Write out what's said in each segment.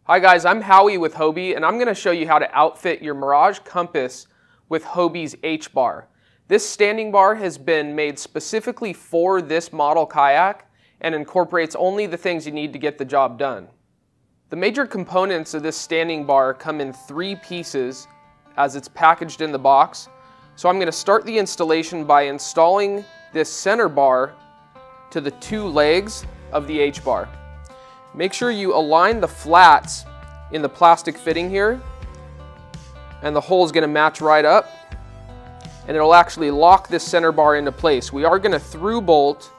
Hi guys, I'm Howie with Hobie, and I'm going to show you how to outfit your Mirage compass with Hobie's H-Bar. This standing bar has been made specifically for this model kayak and incorporates only the things you need to get the job done. The major components of this standing bar come in 3 pieces as it's packaged in the box. So I'm going to start the installation by installing this center bar to the 2 legs of the H-Bar. Make sure you align the flats in the plastic fitting here, and the hole is going to match right up, and it'll actually lock this center bar into place. We are going to through bolt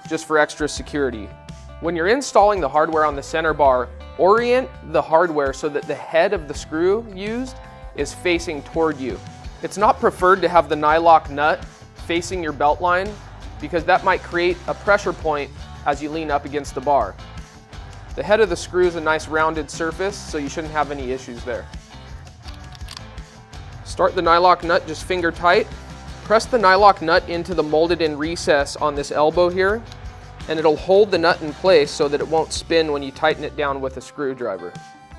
just for extra security. When you're installing the hardware on the center bar, orient the hardware so that the head of the screw used is facing toward you. It's not preferred to have the nylock nut facing your belt line because that might create a pressure point as you lean up against the bar. The head of the screw is a nice rounded surface, so you shouldn't have any issues there. Start the nylock nut just finger tight. Press the nylock nut into the molded in recess on this elbow here, and it'll hold the nut in place so that it won't spin when you tighten it down with a screwdriver.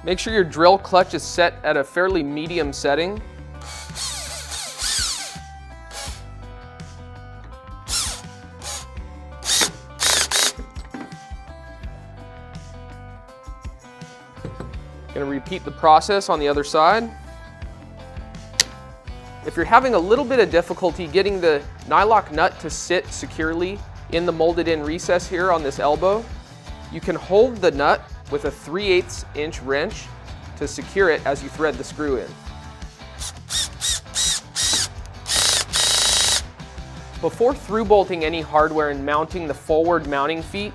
Make sure your drill clutch is set at a fairly medium setting. Going to repeat the process on the other side. If you're having a little bit of difficulty getting the nylock nut to sit securely in the molded in recess here on this elbow, you can hold the nut with a 3/8 inch wrench to secure it as you thread the screw in. Before through bolting any hardware and mounting the forward mounting feet,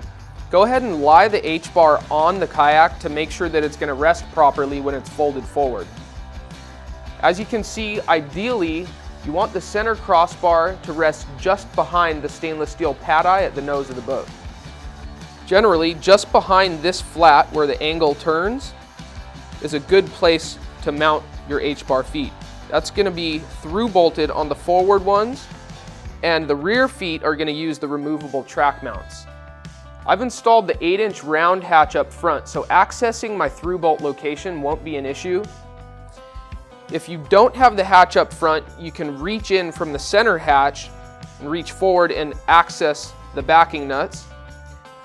go ahead and lie the H-bar on the kayak to make sure that it's going to rest properly when it's folded forward. As you can see, ideally, you want the center crossbar to rest just behind the stainless steel pad eye at the nose of the boat. Generally, just behind this flat where the angle turns is a good place to mount your H-bar feet. That's going to be through bolted on the forward ones, and the rear feet are going to use the removable track mounts. I've installed the 8-inch round hatch up front, so accessing my through bolt location won't be an issue. If you don't have the hatch up front, you can reach in from the center hatch and reach forward and access the backing nuts.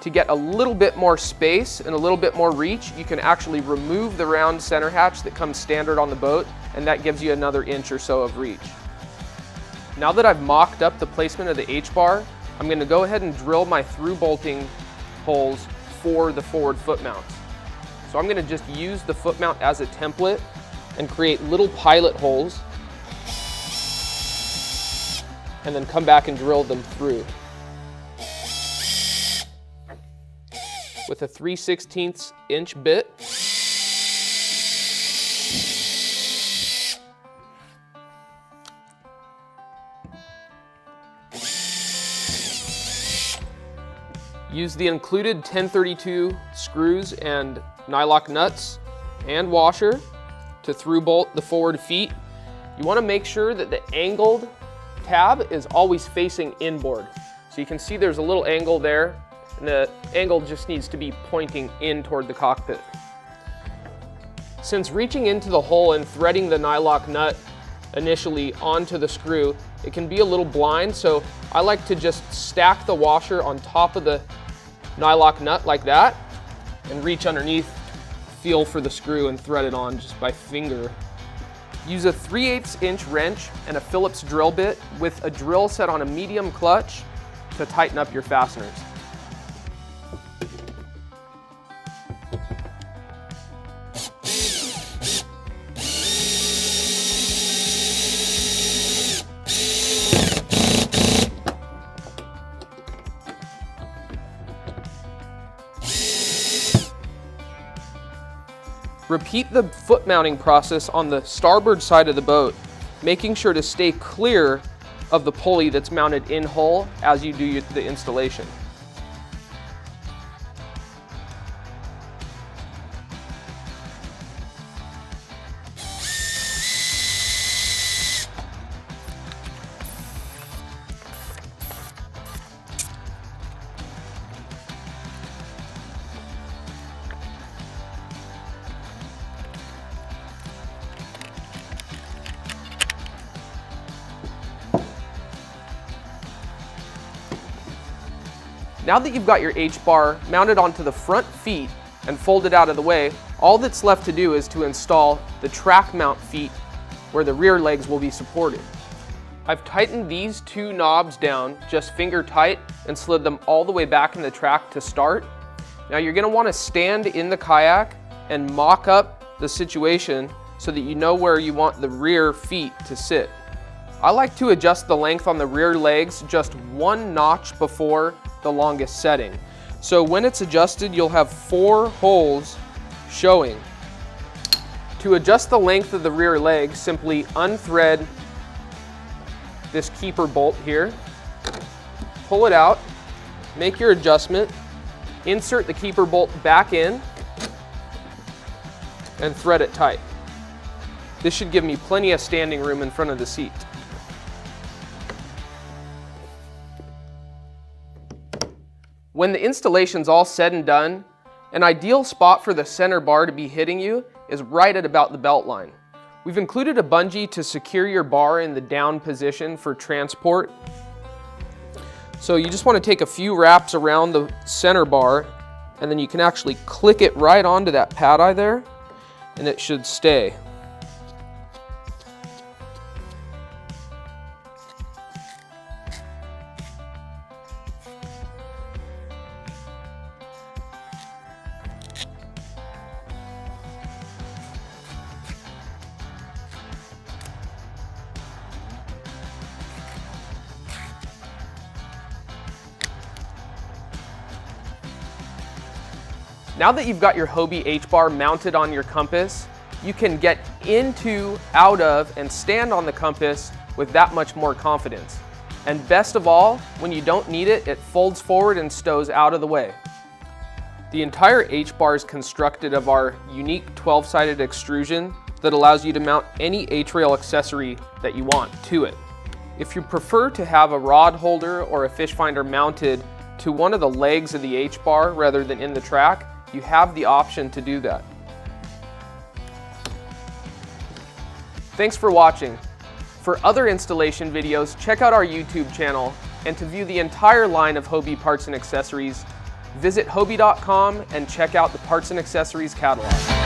To get a little bit more space and a little bit more reach, you can actually remove the round center hatch that comes standard on the boat, and that gives you another inch or so of reach. Now that I've mocked up the placement of the H-bar, I'm going to go ahead and drill my through bolting holes for the forward foot mounts. So I'm going to just use the foot mount as a template and create little pilot holes and then come back and drill them through. With a 3/16 inch bit. Use the included 1032 screws and nylock nuts and washer to through bolt the forward feet. You want to make sure that the angled tab is always facing inboard. So you can see there's a little angle there, and the angle just needs to be pointing in toward the cockpit. Since reaching into the hole and threading the nylock nut initially onto the screw, it can be a little blind, so I like to just stack the washer on top of the nylock nut like that and reach underneath, feel for the screw and thread it on just by finger. Use a 3/8 inch wrench and a Phillips drill bit with a drill set on a medium clutch to tighten up your fasteners. Repeat the foot mounting process on the starboard side of the boat, making sure to stay clear of the pulley that's mounted in hull as you do the installation. Now that you've got your H-bar mounted onto the front feet and folded out of the way, all that's left to do is to install the track mount feet where the rear legs will be supported. I've tightened these two knobs down just finger tight and slid them all the way back in the track to start. Now you're going to want to stand in the kayak and mock up the situation so that you know where you want the rear feet to sit. I like to adjust the length on the rear legs just one notch before the longest setting. So when it's adjusted, you'll have 4 holes showing. To adjust the length of the rear leg, simply unthread this keeper bolt here, pull it out, make your adjustment, insert the keeper bolt back in, and thread it tight. This should give me plenty of standing room in front of the seat. When the installation's all said and done, an ideal spot for the center bar to be hitting you is right at about the belt line. We've included a bungee to secure your bar in the down position for transport. So you just want to take a few wraps around the center bar, and then you can actually click it right onto that pad eye there, and it should stay. Now that you've got your Hobie H-Bar mounted on your compass, you can get into, out of, and stand on the compass with that much more confidence. And best of all, when you don't need it, it folds forward and stows out of the way. The entire H-Bar is constructed of our unique 12-sided extrusion that allows you to mount any H-rail accessory that you want to it. If you prefer to have a rod holder or a fish finder mounted to one of the legs of the H-Bar rather than in the track, you have the option to do that. Thanks for watching. For other installation videos, check out our YouTube channel, and to view the entire line of Hobie parts and accessories, visit Hobie.com and check out the parts and accessories catalog.